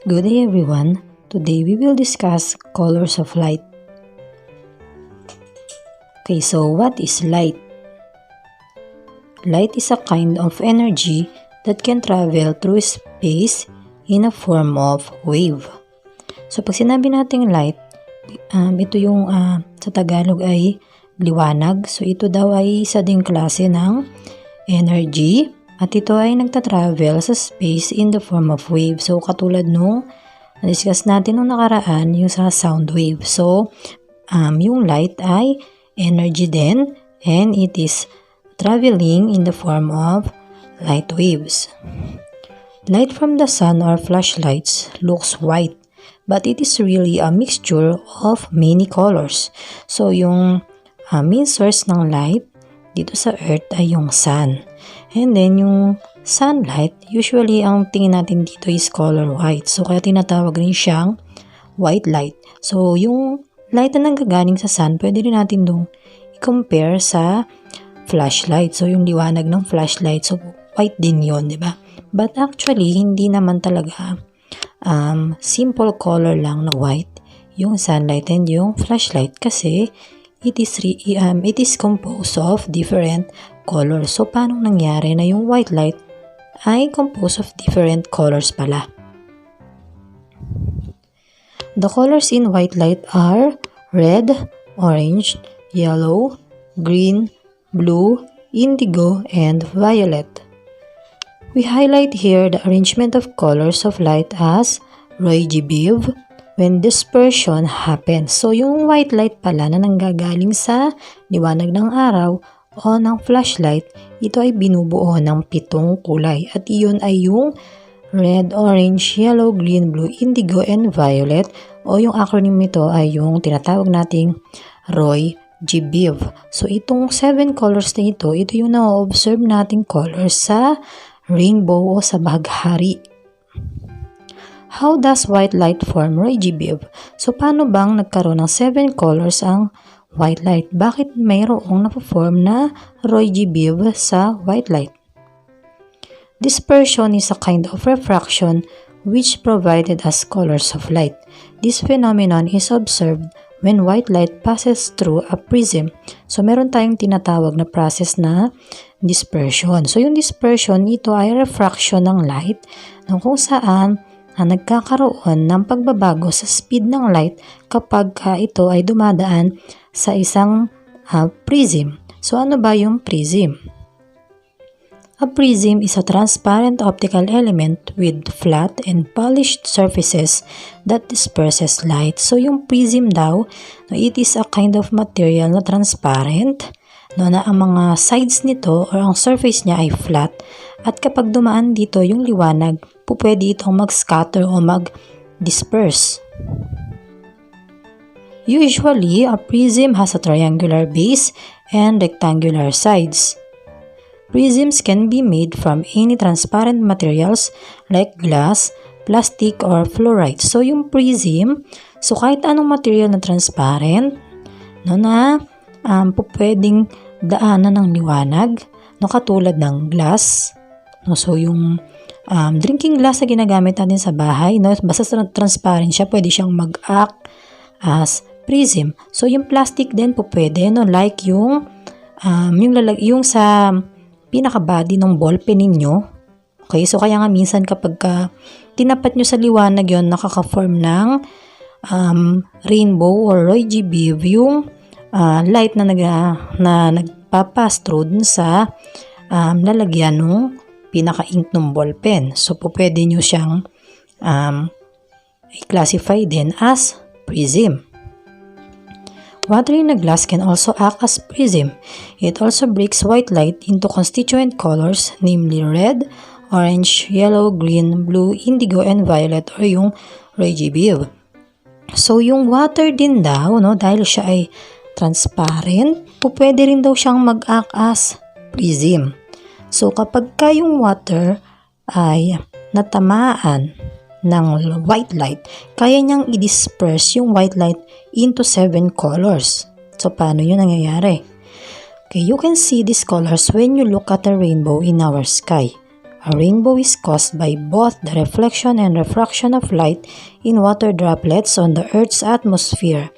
Good day everyone. Today we will discuss colors of light. Okay, so what is light? Light is a kind of energy that can travel through space in a form of wave. So pag sinabi nating light, ito yung sa Tagalog ay liwanag. So ito daw ay isa ding klase ng energy. At ito ay nagta-travel sa space in the form of wave. So, katulad nung na-discuss natin nung nakaraan, yung sa sound wave. So, yung light ay energy din and it is traveling in the form of light waves. Light from the sun or flashlights looks white, but it is really a mixture of many colors. So, yung main source ng light dito sa Earth ay yung sun. And then, yung sunlight, usually ang tingin natin dito is color white. So, kaya tinatawag rin siyang white light. So, yung light na nanggagaling sa sun, pwede rin natin dong i-compare sa flashlight. So, yung liwanag ng flashlight. So, white din yun, di ba? But actually, hindi naman talaga simple color lang na white yung sunlight and yung flashlight kasi it is composed of different colors. So, paano nangyari na yung white light ay composed of different colors pala? The colors in white light are red, orange, yellow, green, blue, indigo, and violet. We highlight here the arrangement of colors of light as Roy-G Biv when dispersion happens. So, yung white light pala na nanggagaling sa liwanag ng araw o ng flashlight, ito ay binubuo ng 7 kulay. At iyon ay yung red, orange, yellow, green, blue, indigo, and violet. O yung acronym nito ay yung tinatawag nating Roy-G Biv. So, itong 7 colors na ito yung na-observe nating colors sa rainbow o sa baghari. How does white light form Roy-G Biv? So, paano bang nagkaroon ng 7 colors ang white light? Bakit mayroong napo-form na Roy-G Biv sa white light? Dispersion is a kind of refraction which provided us colors of light. This phenomenon is observed when white light passes through a prism. So, meron tayong tinatawag na process na dispersion. So, yung dispersion, ito ay refraction ng light kung saan nagkakaroon ng pagbabago sa speed ng light kapag ito ay dumadaan sa isang prism. So, ano ba yung prism? A prism is a transparent optical element with flat and polished surfaces that disperses light. So, yung prism daw, it is a kind of material na transparent, na ang mga sides nito or ang surface niya ay flat. At kapag dumaan dito yung liwanag, pwede itong mag-scatter o mag-disperse. Usually, a prism has a triangular base and rectangular sides. Prisms can be made from any transparent materials like glass, plastic, or fluorite. So, yung prism, so kahit anong material na transparent, na pwedeng daanan ng liwanag, katulad ng glass. So, yung drinking glass na ginagamit natin sa bahay, basta transparent siya, pwede siyang mag-act as prism. So, yung plastic din pwede, like yung sa pinaka-body ng ballpen ninyo. Okay, so kaya nga minsan kapag tinapat nyo sa liwanag yon, nakaka-form ng rainbow or Roy-G Biv yung light na nagpapass through dun sa lalagyan ng pinaka-ink ng ballpen. So, pwede nyo siyang i-classify din as prism. Water in a glass can also act as prism. It also breaks white light into constituent colors, namely red, orange, yellow, green, blue, indigo, and violet or yung Roy-G Biv. So, yung water din daw, dahil siya ay transparent, pwede rin daw siyang mag-act as prism. So, kapag yung water ay natamaan ng white light, kaya niyang i-disperse yung white light into 7 colors. So, paano yun nangyayari? Okay, you can see these colors when you look at a rainbow in our sky. A rainbow is caused by both the reflection and refraction of light in water droplets on the Earth's atmosphere.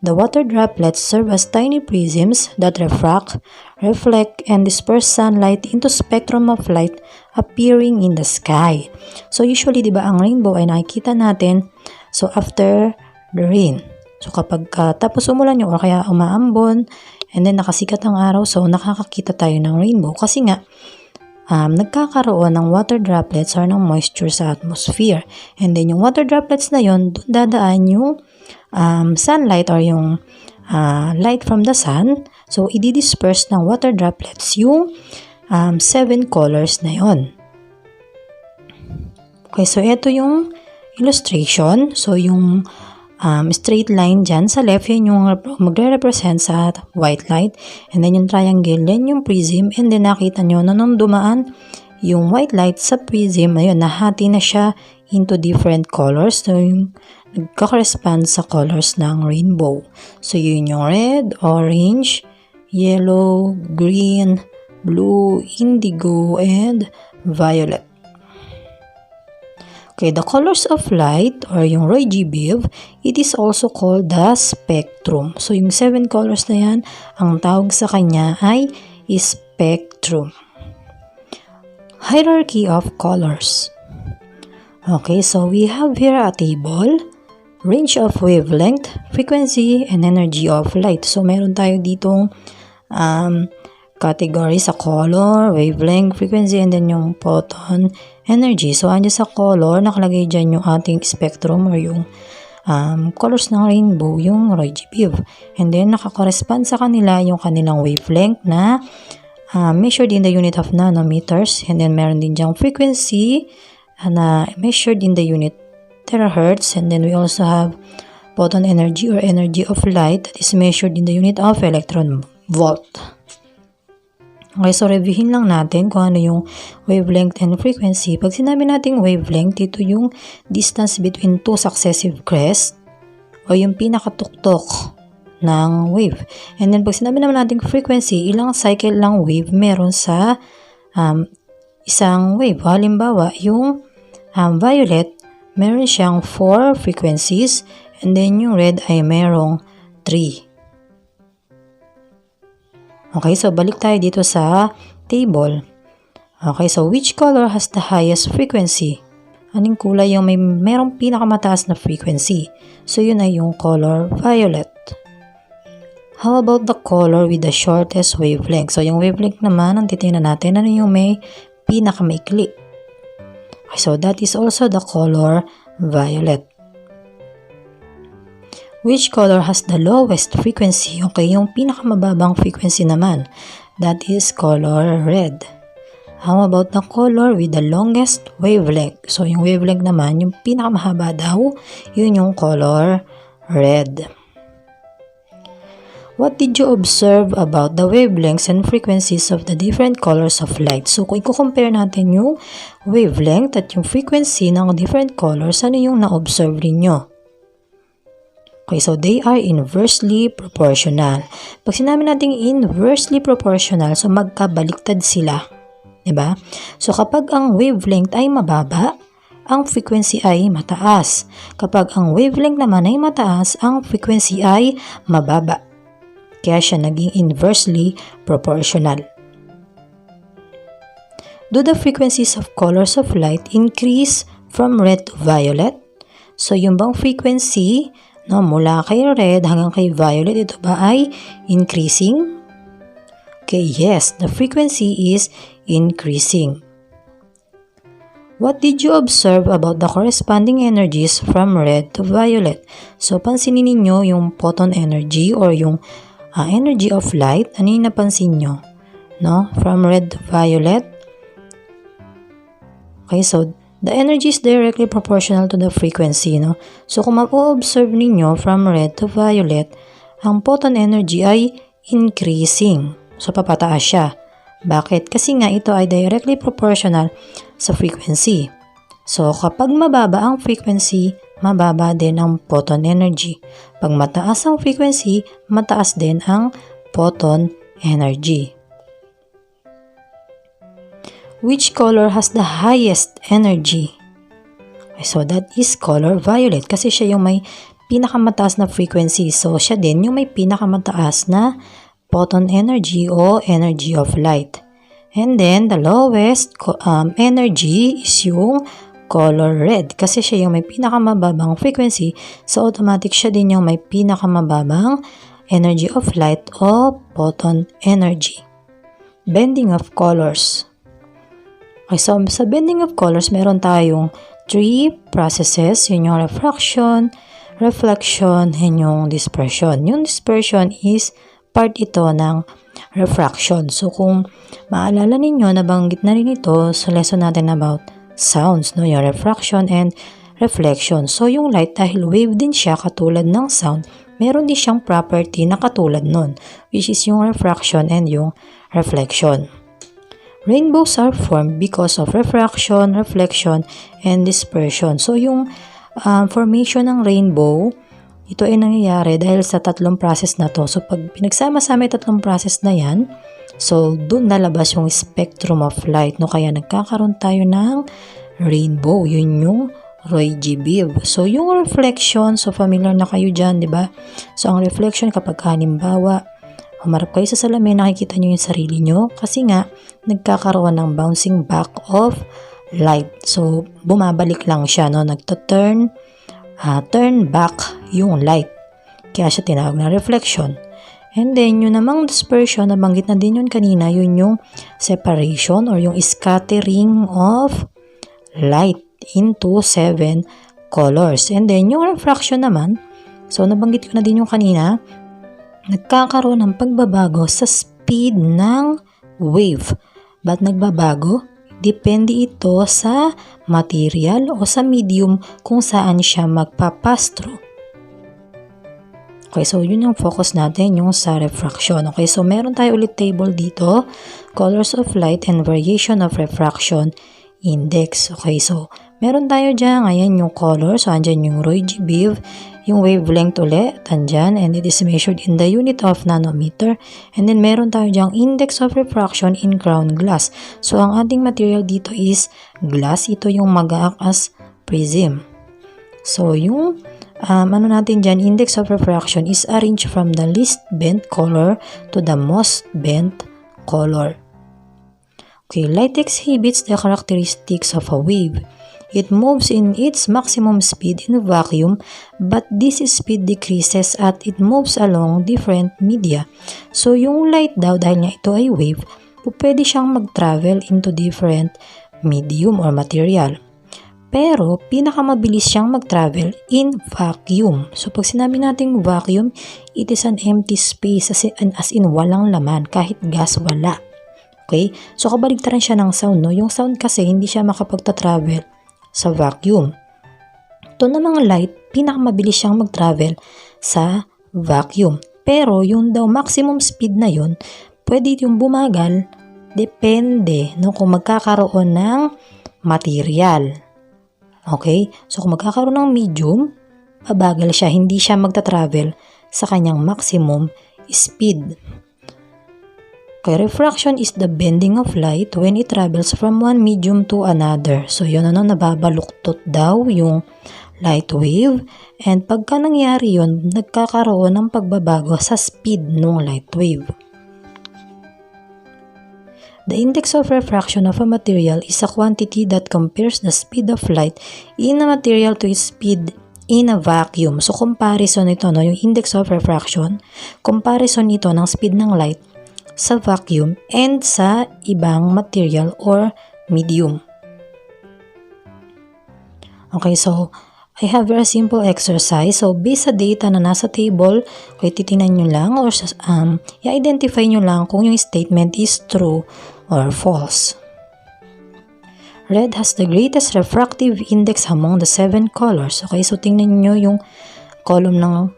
The water droplets serve as tiny prisms that refract, reflect, and disperse sunlight into spectrum of light appearing in the sky. So usually, di ba, ang rainbow ay nakikita natin after the rain. So kapag tapos umulan yung or kaya umaambon and then nakasikat ang araw, so nakakakita tayo ng rainbow kasi nga nagkakaroon ng water droplets or ng moisture sa atmosphere. And then yung water droplets na yon, doon dadaan yung sunlight or yung light from the sun. So i-disperse ng water droplets yung 7 colors na yon. Okay, so ito yung illustration. So yung straight line dyan sa left, yun yung magre-represent sa white light. And then yung triangle, yan yung prism. And then nakita nyo na nung dumaan yung white light sa prism, ayun, nahati na siya into different colors. So yung nagka-correspond sa colors ng rainbow. So yun yung red, orange, yellow, green, blue, indigo, and violet. Okay, the colors of light or yung RGB, it is also called the spectrum. So yung 7 colors na yan, ang tawag sa kanya ay spectrum. Hierarchy of colors. Okay, so we have here a table, range of wavelength, frequency, and energy of light. So meron tayo ditong category sa color, wavelength, frequency, and then yung photon energy. So andyan sa color, nakalagay dyan yung ating spectrum or yung colors ng rainbow, yung RGB. And then nakakorespond sa kanila yung kanilang wavelength na measured in the unit of nanometers. And then meron din dyang frequency na measured in the unit terahertz. And then we also have photon energy or energy of light that is measured in the unit of electron volt. Okay, so reviewin lang natin kung ano yung wavelength and frequency. Pag sinabi nating wavelength, ito yung distance between two successive crests o yung pinakatuktok ng wave. And then pag sinabi naman nating frequency, ilang cycle lang wave meron sa isang wave. Halimbawa, yung violet, meron siyang 4 frequencies and then yung red ay merong 3. Okay, so balik tayo dito sa table. Okay, so which color has the highest frequency? Anong kulay yung merong pinakamataas na frequency? So yun ay yung color violet. How about the color with the shortest wavelength? So yung wavelength naman, ang titingnan natin, ano yung may pinakamaikli? Okay, so that is also the color violet. Which color has the lowest frequency? Okay, yung pinakamababang frequency naman. That is color red. How about the color with the longest wavelength? So, yung wavelength naman, yung pinakamahaba daw, yun yung color red. What did you observe about the wavelengths and frequencies of the different colors of light? So, kung i-compare natin yung wavelength at yung frequency ng different colors, ano yung na-observe ninyo? Okay, so they are inversely proportional. Pag sinabi natin inversely proportional, so magkabaliktad sila. Diba? So kapag ang wavelength ay mababa, ang frequency ay mataas. Kapag ang wavelength naman ay mataas, ang frequency ay mababa. Kaya siya naging inversely proportional. Do the frequencies of colors of light increase from red to violet? So yung bang frequency mula kay red hanggang kay violet, ito ba ay increasing? Okay, yes, the frequency is increasing. What did you observe about the corresponding energies from red to violet? So, pansinin ninyo yung photon energy or yung energy of light. Ano yung napansin nyo? No? From red to violet. Okay, so the energy is directly proportional to the frequency, no? So, kung ma-observe ninyo from red to violet, ang photon energy ay increasing. So, papataas siya. Bakit? Kasi nga ito ay directly proportional sa frequency. So, kapag mababa ang frequency, mababa din ang photon energy. Pag mataas ang frequency, mataas din ang photon energy. Which color has the highest energy? So that is color violet kasi siya yung may pinakamataas na frequency. So siya din yung may pinakamataas na photon energy o energy of light. And then the lowest energy is yung color red kasi siya yung may pinakamababang frequency. So automatic siya din yung may pinakamababang energy of light o photon energy. Bending of colors. Okay, so sa bending of colors, meron tayong 3 processes. Yun yung refraction, reflection, and yung dispersion. Yung dispersion is part ito ng refraction. So kung maalala ninyo, nabanggit na rin ito sa lesson natin about sounds, no? Yung refraction and reflection. So yung light, dahil wave din siya katulad ng sound, meron din siyang property na katulad nun, which is yung refraction and yung reflection. Rainbows are formed because of refraction, reflection, and dispersion. So yung formation ng rainbow, ito ay nangyayari dahil sa tatlong process na to. So pag pinagsama-sama yung tatlong process na yan, so dun lalabas yung spectrum of light. No? Kaya nagkakaroon tayo ng rainbow. Yun yung Roy G. Biv. So yung reflection, so familiar na kayo dyan, di ba? So ang reflection kapag halimbawa, humarap kayo sa salamin, nakikita nyo yung sarili nyo kasi nga nagkakaroon ng bouncing back of light. So, bumabalik lang siya, no? Turn back yung light. Kaya siya tinawag na reflection. And then, yun namang dispersion, nabanggit na din yun kanina, yun yung separation or yung scattering of light into 7 colors. And then, yung refraction naman, so nabanggit ko na din yung kanina, nagkakaroon ng pagbabago sa speed ng wave. Ba't nagbabago? Depende ito sa material o sa medium kung saan siya magpapass through. Okay, so yun yung focus natin, yung sa refraction. Okay, so meron tayo ulit table dito, colors of light and variation of refraction index. Okay, so meron tayo dyan, ayan yung color, so andyan yung Roy G. Biv, yung wavelength ulit, andyan, and it is measured in the unit of nanometer. And then meron tayo dyan index of refraction in ground glass. So ang ating material dito is glass, ito yung mag-act as prism. So yung ano natin dyan, index of refraction is arranged from the least bent color to the most bent color. Okay, light exhibits the characteristics of a wave. It moves in its maximum speed in a vacuum, but this speed decreases as it moves along different media. So, yung light daw, dahil nga ito ay wave, pwede siyang mag-travel into different medium or material. Pero, pinakamabilis siyang mag-travel in vacuum. So, pag sinabi nating vacuum, it is an empty space as in walang laman, kahit gas wala. Okay? So, kabaligtaran siya ng sound, no? Yung sound kasi, hindi siya makapagta-travel sa vacuum. Ito namang light, pinakamabilis siyang mag-travel sa vacuum. Pero yung daw maximum speed na yun, pwede yung bumagal, depende no, kung magkakaroon ng material. Okay? So kung magkakaroon ng medium, babagal siya, hindi siya magta-travel sa kanyang maximum speed. Okay, refraction is the bending of light when it travels from one medium to another. So, yun nababaluktot daw yung light wave. And pagka nangyari yun, nagkakaroon ng pagbabago sa speed ng light wave. The index of refraction of a material is a quantity that compares the speed of light in a material to its speed in a vacuum. So, comparison ito, no? Yung index of refraction, comparison ito ng speed ng light sa vacuum and sa ibang material or medium. Okay, so I have a simple exercise. So based sa data na nasa table, okay, titingnan nyo lang or i-identify nyo lang kung yung statement is true or false. Red has the greatest refractive index among the 7 colors. Okay, so tingnan nyo yung column ng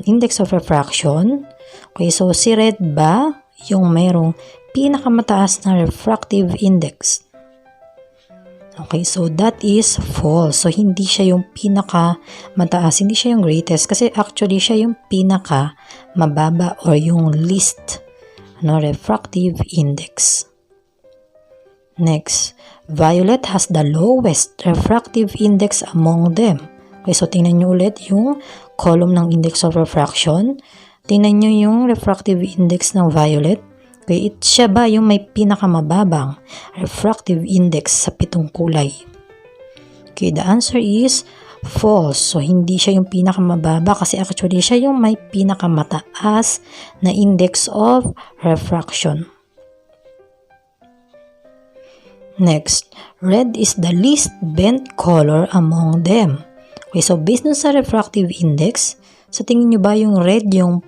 index of refraction. Okay, so si red ba yung mayroong pinakamataas na refractive index? Okay, so that is false. So hindi siya yung pinakamataas, hindi siya yung greatest kasi actually siya yung pinaka mababa or yung least refractive index. Next, violet has the lowest refractive index among them. Okay, so tingnan nyo ulit yung column ng index of refraction. Tingnan nyo yung refractive index ng violet. Okay, siya ba yung may pinakamababang refractive index sa 7 kulay? Okay, the answer is false. So, hindi siya yung pinakamababa kasi actually siya yung may pinakamataas na index of refraction. Next, red is the least bent color among them. Okay, so based dun sa refractive index, sa tingin nyo ba yung red yung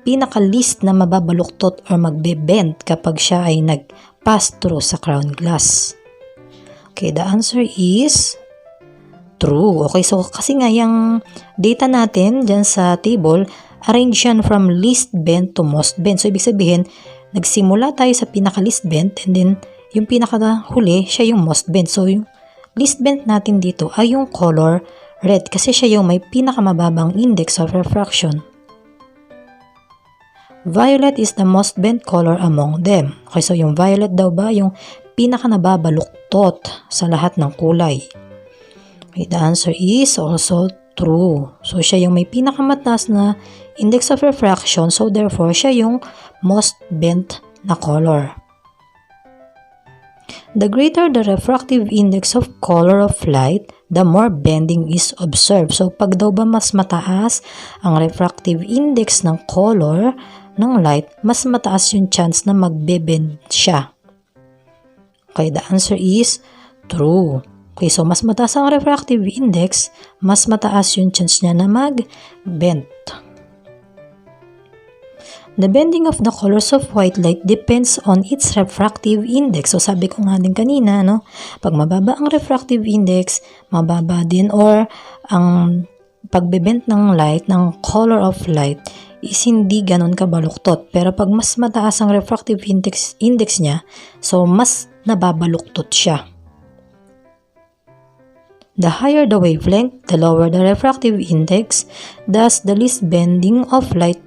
pinaka-least na mababaluktot or magbe-bend kapag siya ay nag-pass through sa crown glass? Okay, the answer is true. Okay, so kasi nga yung data natin dyan sa table, arrange yan from least bent to most bent. So, ibig sabihin, nagsimula tayo sa pinaka-least bent and then yung pinaka-huli, siya yung most bent. So, yung least bent natin dito ay yung color red kasi siya yung may pinakamababang index of refraction. Violet is the most bent color among them. Okay, so yung violet daw ba yung pinaka-nababaluktot sa lahat ng kulay? Okay, the answer is also true. So, siya yung may pinakamataas na index of refraction. So, therefore, siya yung most bent na color. The greater the refractive index of color of light, the more bending is observed. So, pag daw ba mas mataas ang refractive index ng color ng light, mas mataas yung chance na magbe-bend siya. Okay, the answer is true. Okay, so mas mataas ang refractive index, mas mataas yung chance niya na mag-bend. The bending of the colors of white light depends on its refractive index. So, sabi ko nga din kanina, no? Pag mababa ang refractive index, mababa din or ang pagbe-bend ng light, ng color of light, is hindi ganun kabaluktot. Pero pag mas mataas ang refractive index niya, so mas nababaluktot siya. The higher the wavelength, the lower the refractive index, thus the least bending of light,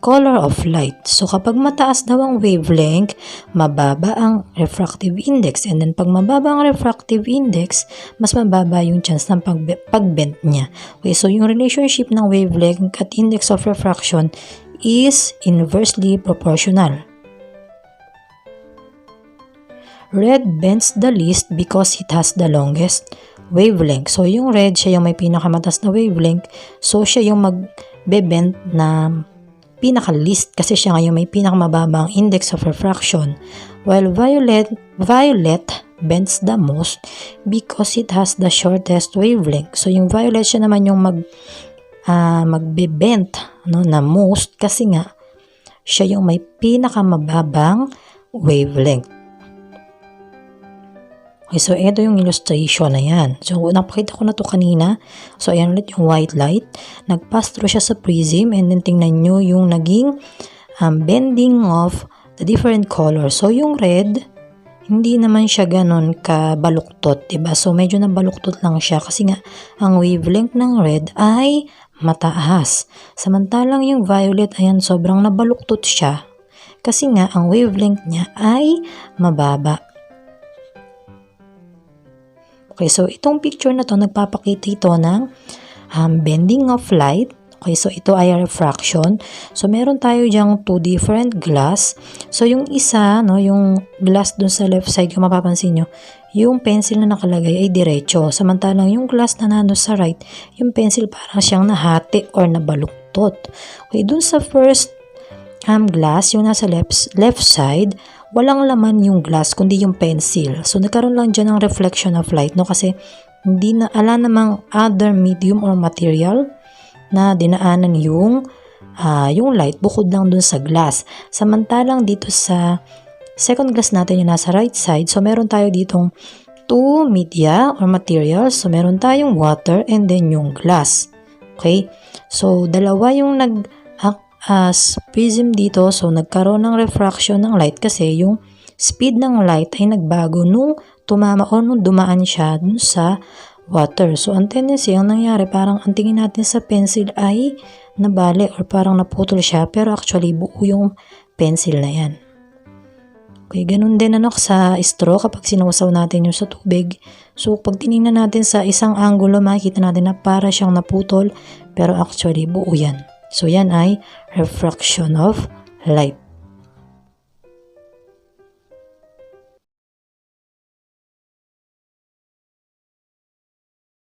color of light. So, kapag mataas daw ang wavelength, mababa ang refractive index. And then, pag mababa ang refractive index, mas mababa yung chance ng pag-bend niya. Okay, so yung relationship ng wavelength at index of refraction is inversely proportional. Red bends the least because it has the longest wavelength. So, yung red, siya yung may pinakamataas na wavelength. So, siya yung mag-bend na pinaka-least kasi siya ngayon may pinakamababang index of refraction, while violet bends the most because it has the shortest wavelength. So, yung violet siya naman yung magbe-bend na most kasi nga siya yung may pinakamababang wavelength. Okay, so ito yung illustration na yan. So, napakita ko na to kanina. So, ayan ulit yung white light. Nag-pass through siya sa prism and then tingnan nyo yung naging bending of the different colors. So, yung red, hindi naman siya ganun kabaluktot, diba? So, medyo nabaluktot lang siya kasi nga ang wavelength ng red ay mataas. Samantalang yung violet, ayan, sobrang nabaluktot siya kasi nga ang wavelength niya ay mababa. Okay, so itong picture na to, nagpapakita ito ng bending of light. Okay, so ito ay refraction. So, meron tayo dyang 2 different glass. So, yung isa, yung glass dun sa left side, kung mapapansin nyo, yung pencil na nakalagay ay diretso. Samantalang yung glass na nando sa right, yung pencil parang siyang nahati or nabaluktot. Okay, dun sa first glass, yung nasa left side, walang laman yung glass kundi yung pencil. So, nagkaroon lang dyan ng reflection of light, kasi ala namang other medium or material na dinaanan yung light bukod lang dun sa glass. Samantalang dito sa second glass natin yung nasa right side, so meron tayo ditong 2 media or materials. So, meron tayong water and then yung glass. Okay? So, dalawa yung as prism dito, so nagkaroon ng refraction ng light kasi yung speed ng light ay nagbago nung tumama o nung dumaan siya dun sa water. So, ang tendency, ang nangyari, parang ang tingin natin sa pencil ay nabali or parang naputol siya, pero actually buo yung pencil na yan. Okay, ganun din sa straw kapag sinusaw natin yung sa tubig. So, pag tinignan natin sa isang angulo, makikita natin na para siyang naputol, pero actually buo yan. So, yan ay refraction of light.